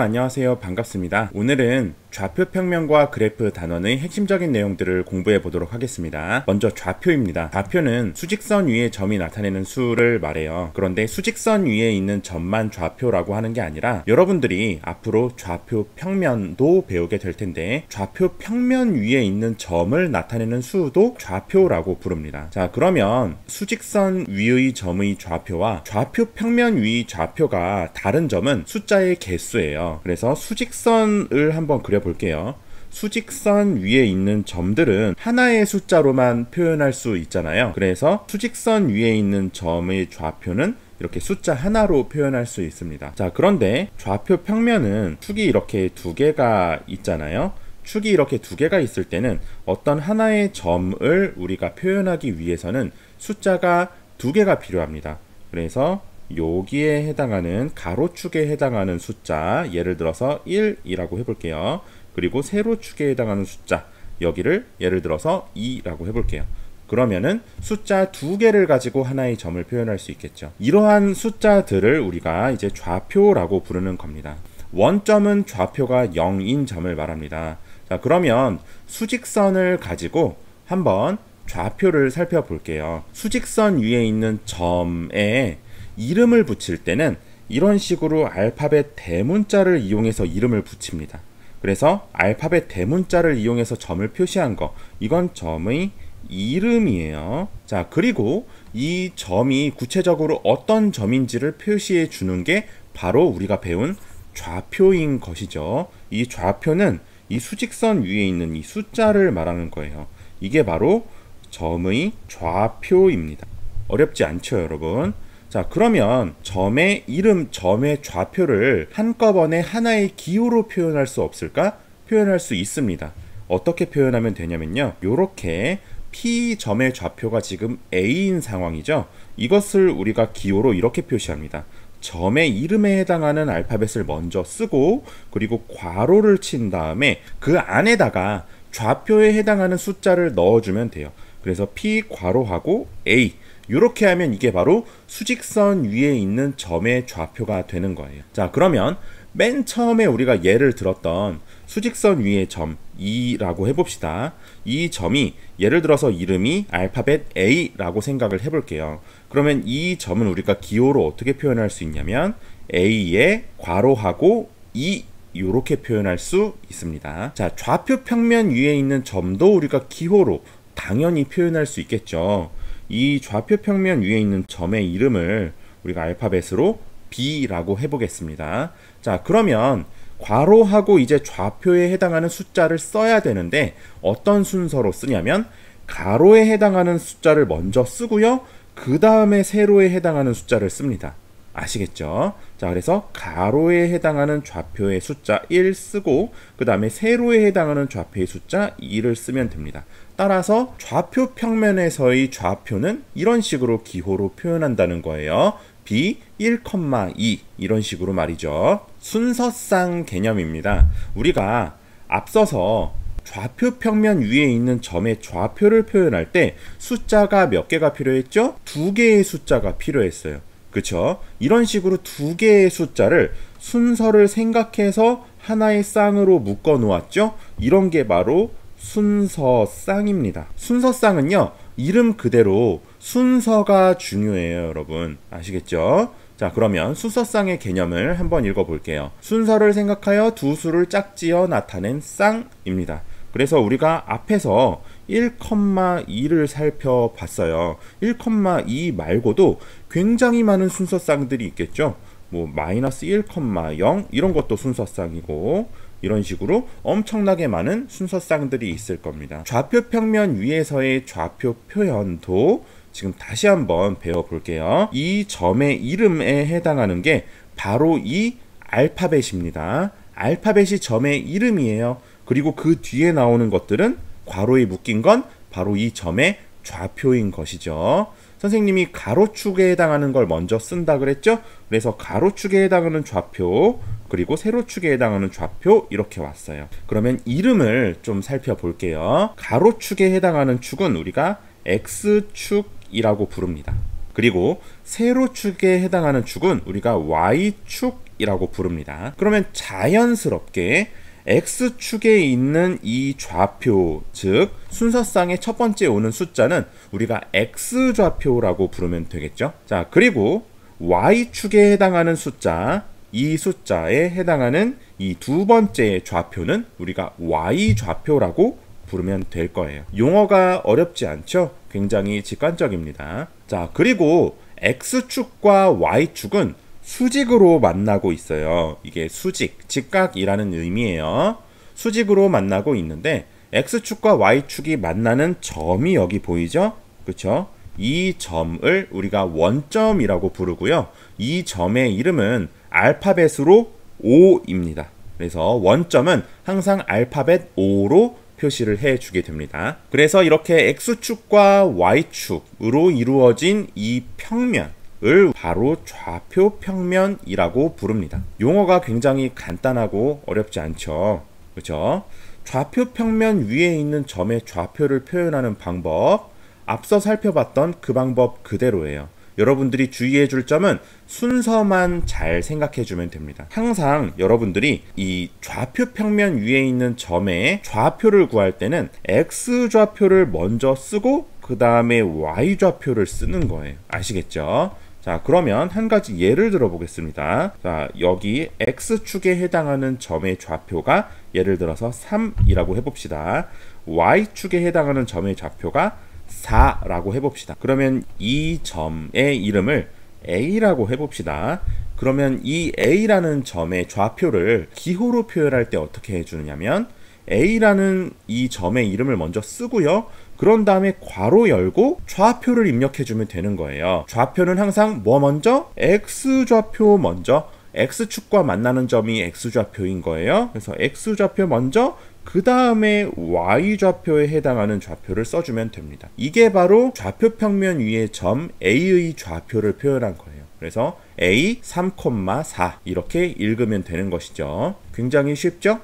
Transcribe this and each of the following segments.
여러분 안녕하세요. 반갑습니다. 오늘은 좌표 평면과 그래프 단원의 핵심적인 내용들을 공부해 보도록 하겠습니다. 먼저 좌표입니다. 좌표는 수직선 위에 점이 나타내는 수를 말해요. 그런데 수직선 위에 있는 점만 좌표라고 하는 게 아니라 여러분들이 앞으로 좌표 평면도 배우게 될 텐데 좌표 평면 위에 있는 점을 나타내는 수도 좌표라고 부릅니다. 자, 그러면 수직선 위의 점의 좌표와 좌표 평면 위의 좌표가 다른 점은 숫자의 개수예요. 그래서 수직선을 한번 그려볼게요. 수직선 위에 있는 점들은 하나의 숫자로만 표현할 수 있잖아요. 그래서 수직선 위에 있는 점의 좌표는 이렇게 숫자 하나로 표현할 수 있습니다. 자, 그런데 좌표 평면은 축이 이렇게 두 개가 있잖아요. 축이 이렇게 두 개가 있을 때는 어떤 하나의 점을 우리가 표현하기 위해서는 숫자가 두 개가 필요합니다. 그래서 여기에 해당하는 가로축에 해당하는 숫자, 예를 들어서 1이라고 해볼게요. 그리고 세로축에 해당하는 숫자, 여기를 예를 들어서 2라고 해볼게요. 그러면은 숫자 두 개를 가지고 하나의 점을 표현할 수 있겠죠. 이러한 숫자들을 우리가 이제 좌표라고 부르는 겁니다. 원점은 좌표가 0인 점을 말합니다. 자, 그러면 수직선을 가지고 한번 좌표를 살펴볼게요. 수직선 위에 있는 점에 이름을 붙일 때는 이런 식으로 알파벳 대문자를 이용해서 이름을 붙입니다. 그래서 알파벳 대문자를 이용해서 점을 표시한 거, 이건 점의 이름이에요. 자, 그리고 이 점이 구체적으로 어떤 점인지를 표시해 주는 게 바로 우리가 배운 좌표인 것이죠. 이 좌표는 이 수직선 위에 있는 이 숫자를 말하는 거예요. 이게 바로 점의 좌표입니다. 어렵지 않죠, 여러분? 자, 그러면 점의 이름, 점의 좌표를 한꺼번에 하나의 기호로 표현할 수 없을까? 표현할 수 있습니다. 어떻게 표현하면 되냐면요. 요렇게 P점의 좌표가 지금 A인 상황이죠. 이것을 우리가 기호로 이렇게 표시합니다. 점의 이름에 해당하는 알파벳을 먼저 쓰고 그리고 괄호를 친 다음에 그 안에다가 좌표에 해당하는 숫자를 넣어주면 돼요. 그래서 P 괄호하고 A, 이렇게 하면 이게 바로 수직선 위에 있는 점의 좌표가 되는 거예요. 자, 그러면 맨 처음에 우리가 예를 들었던 수직선 위의 점 2라고 해봅시다. 이 점이 예를 들어서 이름이 알파벳 A라고 생각을 해볼게요. 그러면 이 점은 우리가 기호로 어떻게 표현할 수 있냐면 A에 괄호하고 2 이렇게 표현할 수 있습니다. 자, 좌표 평면 위에 있는 점도 우리가 기호로 당연히 표현할 수 있겠죠. 이 좌표 평면 위에 있는 점의 이름을 우리가 알파벳으로 B라고 해보겠습니다. 자, 그러면 괄호하고 이제 좌표에 해당하는 숫자를 써야 되는데 어떤 순서로 쓰냐면 가로에 해당하는 숫자를 먼저 쓰고요. 그 다음에 세로에 해당하는 숫자를 씁니다. 아시겠죠? 자, 그래서 가로에 해당하는 좌표의 숫자 1 쓰고 그 다음에 세로에 해당하는 좌표의 숫자 2를 쓰면 됩니다. 따라서 좌표 평면에서의 좌표는 이런 식으로 기호로 표현한다는 거예요. B 1,2 이런 식으로 말이죠. 순서상 개념입니다. 우리가 앞서서 좌표 평면 위에 있는 점의 좌표를 표현할 때 숫자가 몇 개가 필요했죠? 두 개의 숫자가 필요했어요. 그쵸? 이런 식으로 두 개의 숫자를 순서를 생각해서 하나의 쌍으로 묶어 놓았죠? 이런 게 바로 순서쌍입니다. 순서쌍은요, 이름 그대로 순서가 중요해요, 여러분. 아시겠죠? 자, 그러면 순서쌍의 개념을 한번 읽어볼게요. 순서를 생각하여 두 수를 짝지어 나타낸 쌍입니다. 그래서 우리가 앞에서 1,2를 살펴봤어요. 1,2 말고도 굉장히 많은 순서쌍들이 있겠죠. 뭐 마이너스 1,0 이런 것도 순서쌍이고 이런 식으로 엄청나게 많은 순서쌍들이 있을 겁니다. 좌표 평면 위에서의 좌표 표현도 지금 다시 한번 배워볼게요. 이 점의 이름에 해당하는 게 바로 이 알파벳입니다. 알파벳이 점의 이름이에요. 그리고 그 뒤에 나오는 것들은 괄호에 묶인 건 바로 이 점의 좌표인 것이죠. 선생님이 가로축에 해당하는 걸 먼저 쓴다 그랬죠? 그래서 가로축에 해당하는 좌표, 그리고 세로축에 해당하는 좌표 이렇게 왔어요. 그러면 이름을 좀 살펴볼게요. 가로축에 해당하는 축은 우리가 X축이라고 부릅니다. 그리고 세로축에 해당하는 축은 우리가 Y축 Y이라고 부릅니다. 그러면 자연스럽게 X축에 있는 이 좌표, 즉 순서상의 첫 번째 오는 숫자는 우리가 X좌표라고 부르면 되겠죠. 자, 그리고 Y축에 해당하는 숫자, 이 숫자에 해당하는 이 두 번째 좌표는 우리가 Y좌표라고 부르면 될 거예요. 용어가 어렵지 않죠? 굉장히 직관적입니다. 자, 그리고 X축과 Y축은 수직으로 만나고 있어요. 이게 수직, 직각이라는 의미예요. 수직으로 만나고 있는데 X축과 Y축이 만나는 점이 여기 보이죠? 그렇죠? 이 점을 우리가 원점이라고 부르고요. 이 점의 이름은 알파벳으로 O입니다. 그래서 원점은 항상 알파벳 O로 표시를 해주게 됩니다. 그래서 이렇게 X축과 Y축으로 이루어진 이 평면 을 바로 좌표 평면이라고 부릅니다. 용어가 굉장히 간단하고 어렵지 않죠. 그렇죠? 좌표 평면 위에 있는 점의 좌표를 표현하는 방법, 앞서 살펴봤던 그 방법 그대로예요. 여러분들이 주의해 줄 점은 순서만 잘 생각해 주면 됩니다. 항상 여러분들이 이 좌표 평면 위에 있는 점의 좌표를 구할 때는 X좌표를 먼저 쓰고 그 다음에 Y좌표를 쓰는 거예요. 아시겠죠? 자, 그러면 한 가지 예를 들어 보겠습니다. 자, 여기 X축에 해당하는 점의 좌표가 예를 들어서 3이라고 해봅시다. Y축에 해당하는 점의 좌표가 4라고 해봅시다. 그러면 이 점의 이름을 A라고 해봅시다. 그러면 이 A라는 점의 좌표를 기호로 표현할 때 어떻게 해주느냐면 A라는 이 점의 이름을 먼저 쓰고요. 그런 다음에 괄호 열고 좌표를 입력해주면 되는 거예요. 좌표는 항상 뭐 먼저? X좌표 먼저. X축과 만나는 점이 X좌표인 거예요. 그래서 X좌표 먼저 그 다음에 Y좌표에 해당하는 좌표를 써주면 됩니다. 이게 바로 좌표 평면 위의 점 A의 좌표를 표현한 거예요. 그래서 A 3,4 이렇게 읽으면 되는 것이죠. 굉장히 쉽죠?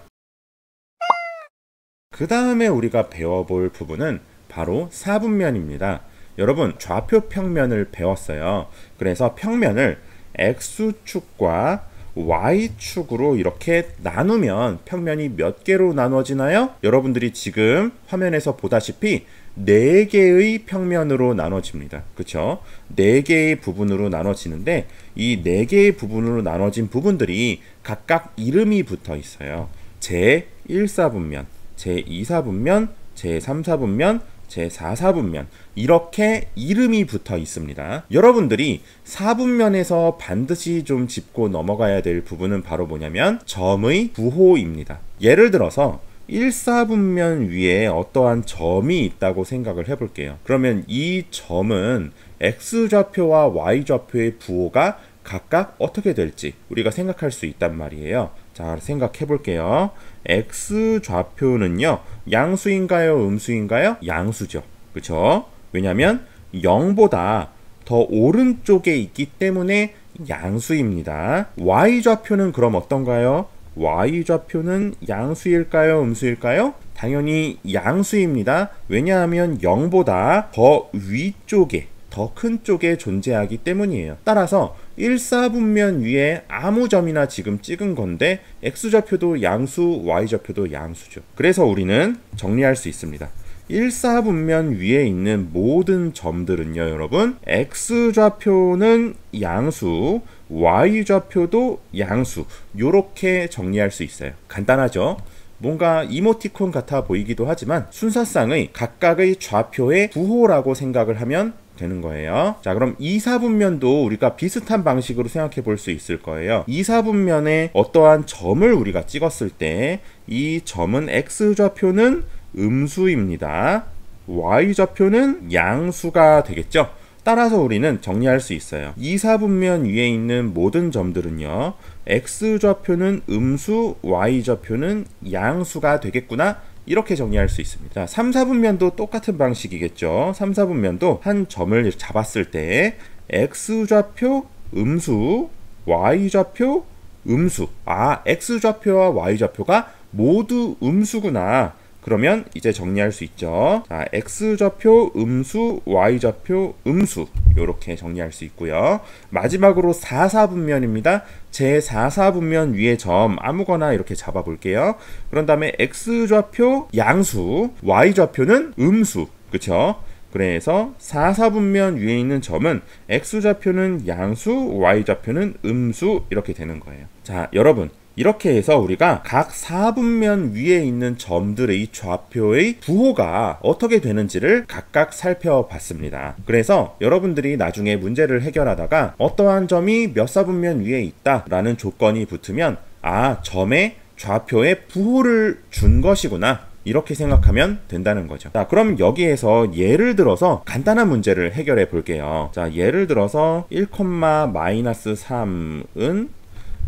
그 다음에 우리가 배워볼 부분은 바로 사분면입니다. 여러분, 좌표 평면을 배웠어요. 그래서 평면을 X축과 Y축으로 이렇게 나누면 평면이 몇 개로 나눠지나요? 여러분들이 지금 화면에서 보다시피 4개의 평면으로 나눠집니다. 그쵸? 4개의 부분으로 나눠지는데 이 4개의 부분으로 나눠진 부분들이 각각 이름이 붙어 있어요. 제1사분면, 제2사분면, 제3사분면, 제4사분면 이렇게 이름이 붙어 있습니다. 여러분들이 사분면에서 반드시 좀 짚고 넘어가야 될 부분은 바로 뭐냐면 점의 부호입니다. 예를 들어서 1사분면 위에 어떠한 점이 있다고 생각을 해볼게요. 그러면 이 점은 X좌표와 Y좌표의 부호가 각각 어떻게 될지 우리가 생각할 수 있단 말이에요. 자, 생각해 볼게요. X좌표는요, 양수인가요? 음수인가요? 양수죠. 그쵸? 왜냐면 0보다 더 오른쪽에 있기 때문에 양수입니다. Y좌표는 그럼 어떤가요? Y좌표는 양수일까요? 음수일까요? 당연히 양수입니다. 왜냐하면 0보다 더 위쪽에, 더 큰 쪽에 존재하기 때문이에요. 따라서 1사분면 위에 아무 점이나 지금 찍은 건데 X좌표도 양수, Y좌표도 양수죠. 그래서 우리는 정리할 수 있습니다. 1사분면 위에 있는 모든 점들은요, 여러분, X좌표는 양수, Y좌표도 양수, 요렇게 정리할 수 있어요. 간단하죠? 뭔가 이모티콘 같아 보이기도 하지만 순서상의 각각의 좌표의 부호라고 생각을 하면 되는 거예요. 자, 그럼 2사분면도 우리가 비슷한 방식으로 생각해 볼 수 있을 거예요. 2사분면에 어떠한 점을 우리가 찍었을 때 이 점은 X좌표는 음수입니다. Y좌표는 양수가 되겠죠. 따라서 우리는 정리할 수 있어요. 2사분면 위에 있는 모든 점들은요, X좌표는 음수, Y좌표는 양수가 되겠구나, 이렇게 정리할 수 있습니다. 3사분면도 똑같은 방식이겠죠. 3사분면도 한 점을 잡았을 때 X좌표 음수, Y좌표 음수. 아, X좌표와 Y좌표가 모두 음수구나. 그러면 이제 정리할 수 있죠. 자, x좌표 음수, y좌표 음수 이렇게 정리할 수 있고요. 마지막으로 4사분면입니다. 제 4사분면 위에 점 아무거나 이렇게 잡아 볼게요. 그런 다음에 x좌표 양수, y좌표는 음수. 그쵸? 그래서 4사분면 위에 있는 점은 x좌표는 양수, y좌표는 음수 이렇게 되는 거예요. 자, 여러분 이렇게 해서 우리가 각 4분면 위에 있는 점들의 좌표의 부호가 어떻게 되는지를 각각 살펴봤습니다. 그래서 여러분들이 나중에 문제를 해결하다가 어떠한 점이 몇 사분면 위에 있다라는 조건이 붙으면 아, 점의 좌표에 부호를 준 것이구나, 이렇게 생각하면 된다는 거죠. 자, 그럼 여기에서 예를 들어서 간단한 문제를 해결해 볼게요. 자, 예를 들어서 1,-3은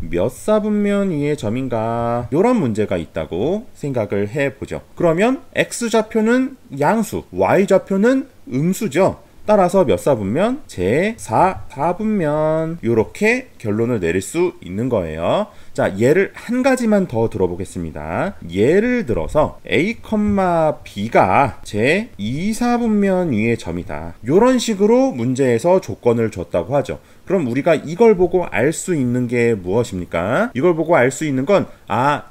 몇 사분면 위의 점인가, 이런 문제가 있다고 생각을 해보죠. 그러면 x좌표는 양수, y좌표는 음수죠. 따라서 몇 사분면? 제4사분면, 이렇게 결론을 내릴 수 있는 거예요. 자, 예를 한 가지만 더 들어보겠습니다. 예를 들어서 a, b가 제2사분면 위의 점이다, 이런 식으로 문제에서 조건을 줬다고 하죠. 그럼 우리가 이걸 보고 알 수 있는 게 무엇입니까? 이걸 보고 알 수 있는 건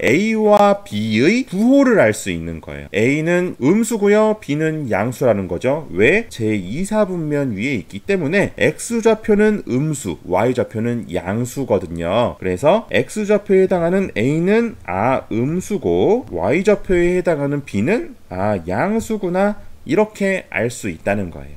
A와 B의 부호를 알 수 있는 거예요. A는 음수고요, B는 양수라는 거죠. 왜? 제2사분면 위에 있기 때문에 X좌표는 음수, Y좌표는 양수거든요. 그래서 X좌표에 해당하는 A는 음수고 Y좌표에 해당하는 B는 양수구나, 이렇게 알 수 있다는 거예요.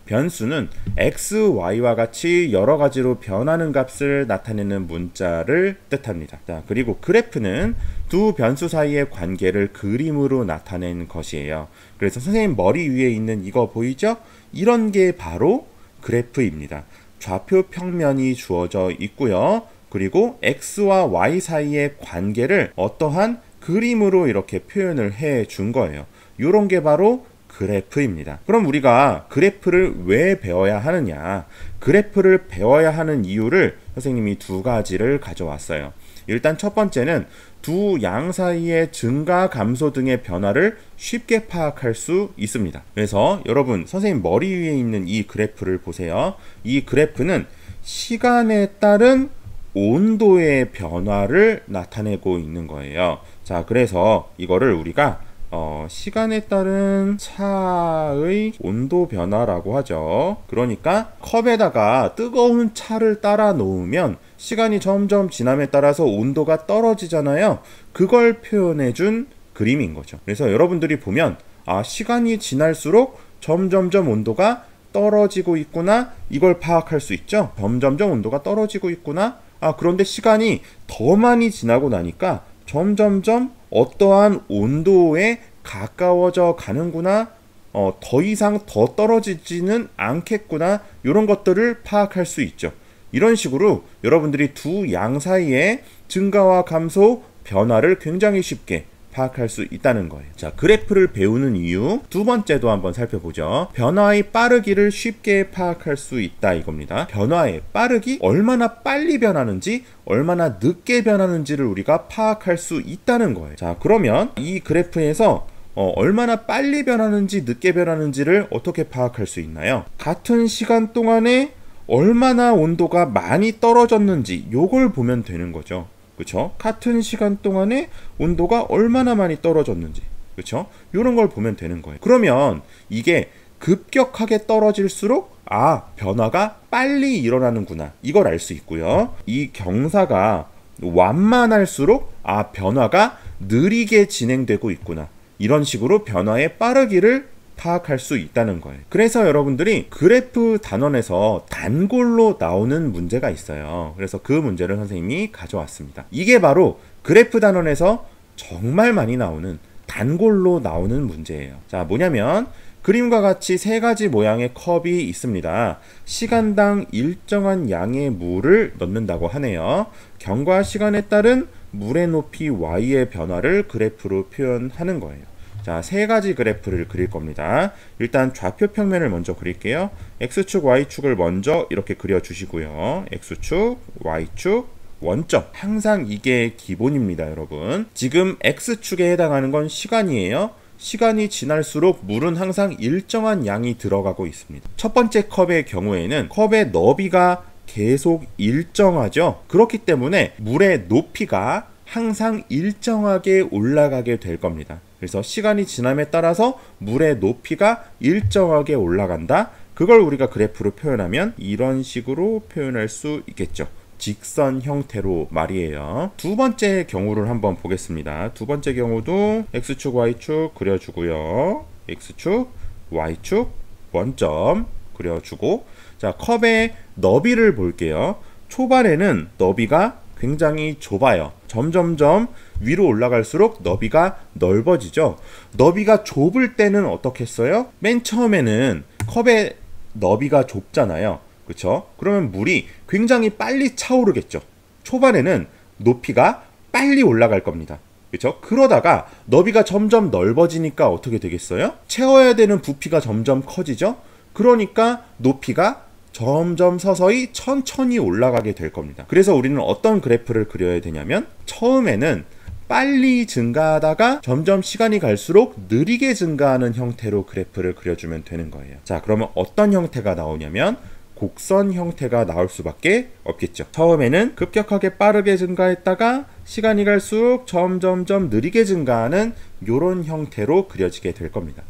변수는 x, y와 같이 여러 가지로 변하는 값을 나타내는 문자를 뜻합니다. 자, 그리고 그래프는 두 변수 사이의 관계를 그림으로 나타낸 것이에요. 그래서 선생님 머리 위에 있는 이거 보이죠? 이런 게 바로 그래프입니다. 좌표 평면이 주어져 있고요. 그리고 x와 y 사이의 관계를 어떠한 그림으로 이렇게 표현을 해 준 거예요. 이런 게 바로 그래프입니다. 그럼 우리가 그래프를 왜 배워야 하느냐? 그래프를 배워야 하는 이유를 선생님이 두 가지를 가져왔어요. 일단 첫 번째는 두 양 사이의 증가, 감소 등의 변화를 쉽게 파악할 수 있습니다. 그래서 여러분, 선생님 머리 위에 있는 이 그래프를 보세요. 이 그래프는 시간에 따른 온도의 변화를 나타내고 있는 거예요. 자, 그래서 이거를 우리가 시간에 따른 차의 온도 변화라고 하죠. 그러니까 컵에다가 뜨거운 차를 따라 놓으면 시간이 점점 지남에 따라서 온도가 떨어지잖아요. 그걸 표현해준 그림인 거죠. 그래서 여러분들이 보면 시간이 지날수록 점점점 온도가 떨어지고 있구나, 이걸 파악할 수 있죠. 점점점 온도가 떨어지고 있구나. 그런데 시간이 더 많이 지나고 나니까 점점점 어떠한 온도에 가까워져 가는구나, 더 이상 더 떨어지지는 않겠구나, 이런 것들을 파악할 수 있죠. 이런 식으로 여러분들이 두 양 사이의 증가와 감소, 변화를 굉장히 쉽게 파악할 수 있다는 거예요. 자, 그래프를 배우는 이유 두 번째도 한번 살펴보죠. 변화의 빠르기를 쉽게 파악할 수 있다, 이겁니다. 변화의 빠르기, 얼마나 빨리 변하는지 얼마나 늦게 변하는지를 우리가 파악할 수 있다는 거예요. 자, 그러면 이 그래프에서 얼마나 빨리 변하는지 늦게 변하는지를 어떻게 파악할 수 있나요? 같은 시간 동안에 얼마나 온도가 많이 떨어졌는지 요걸 보면 되는 거죠. 그쵸? 같은 시간 동안에 온도가 얼마나 많이 떨어졌는지, 그쵸? 요런 걸 보면 되는 거예요. 그러면 이게 급격하게 떨어질수록 변화가 빨리 일어나는구나, 이걸 알 수 있고요. 이 경사가 완만할수록 변화가 느리게 진행되고 있구나, 이런 식으로 변화의 빠르기를 파악할 수 있다는 거예요. 그래서 여러분들이 그래프 단원에서 단골로 나오는 문제가 있어요. 그래서 그 문제를 선생님이 가져왔습니다. 이게 바로 그래프 단원에서 정말 많이 나오는 단골로 나오는 문제예요. 자, 뭐냐면 그림과 같이 세 가지 모양의 컵이 있습니다. 시간당 일정한 양의 물을 넣는다고 하네요. 경과 시간에 따른 물의 높이 y의 변화를 그래프로 표현하는 거예요. 자, 세 가지 그래프를 그릴 겁니다. 일단 좌표 평면을 먼저 그릴게요. x축, y축을 먼저 이렇게 그려주시고요. x축, y축, 원점. 항상 이게 기본입니다, 여러분. 지금 X축에 해당하는 건 시간이에요. 시간이 지날수록 물은 항상 일정한 양이 들어가고 있습니다. 첫 번째 컵의 경우에는 컵의 너비가 계속 일정하죠. 그렇기 때문에 물의 높이가 항상 일정하게 올라가게 될 겁니다. 그래서 시간이 지남에 따라서 물의 높이가 일정하게 올라간다. 그걸 우리가 그래프로 표현하면 이런 식으로 표현할 수 있겠죠. 직선 형태로 말이에요. 두 번째 경우를 한번 보겠습니다. 두 번째 경우도 X축, Y축 그려주고요. X축, Y축, 원점 그려주고, 자, 컵의 너비를 볼게요. 초반에는 너비가 굉장히 좁아요. 점점점 위로 올라갈수록 너비가 넓어지죠. 너비가 좁을 때는 어떻겠어요? 맨 처음에는 컵의 너비가 좁잖아요. 그쵸? 그러면 물이 굉장히 빨리 차오르겠죠. 초반에는 높이가 빨리 올라갈 겁니다. 그쵸? 그러다가 너비가 점점 넓어지니까 어떻게 되겠어요? 채워야 되는 부피가 점점 커지죠. 그러니까 높이가 점점 서서히 천천히 올라가게 될 겁니다. 그래서 우리는 어떤 그래프를 그려야 되냐면, 처음에는 빨리 증가하다가 점점 시간이 갈수록 느리게 증가하는 형태로 그래프를 그려주면 되는 거예요. 자, 그러면 어떤 형태가 나오냐면 곡선 형태가 나올 수밖에 없겠죠. 처음에는 급격하게 빠르게 증가했다가 시간이 갈수록 점점점 느리게 증가하는 이런 형태로 그려지게 될 겁니다.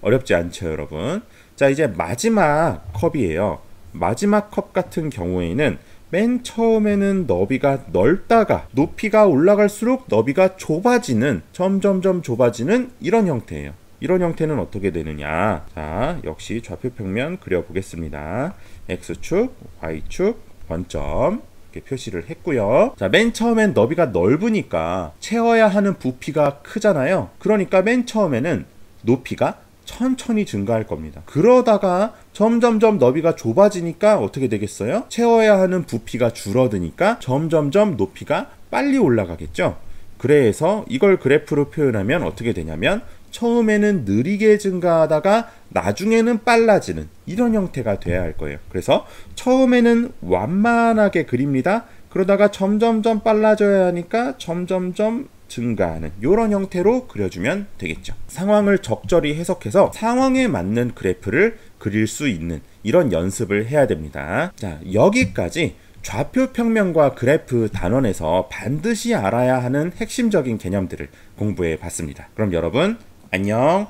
어렵지 않죠, 여러분? 자, 이제 마지막 컵이에요. 마지막 컵 같은 경우에는 맨 처음에는 너비가 넓다가 높이가 올라갈수록 너비가 좁아지는, 점점점 좁아지는 이런 형태예요. 이런 형태는 어떻게 되느냐? 자, 역시 좌표평면 그려보겠습니다. X축, Y축, 원점 이렇게 표시를 했고요. 자, 맨 처음엔 너비가 넓으니까 채워야 하는 부피가 크잖아요. 그러니까 맨 처음에는 높이가 천천히 증가할 겁니다. 그러다가 점점점 너비가 좁아지니까 어떻게 되겠어요? 채워야 하는 부피가 줄어드니까 점점점 높이가 빨리 올라가겠죠. 그래서 이걸 그래프로 표현하면 어떻게 되냐면, 처음에는 느리게 증가하다가 나중에는 빨라지는 이런 형태가 돼야 할 거예요. 그래서 처음에는 완만하게 그립니다. 그러다가 점점점 빨라져야 하니까 점점점 증가하는 이런 형태로 그려주면 되겠죠. 상황을 적절히 해석해서 상황에 맞는 그래프를 그릴 수 있는 이런 연습을 해야 됩니다. 자, 여기까지 좌표평면과 그래프 단원에서 반드시 알아야 하는 핵심적인 개념들을 공부해 봤습니다. 그럼 여러분 안녕.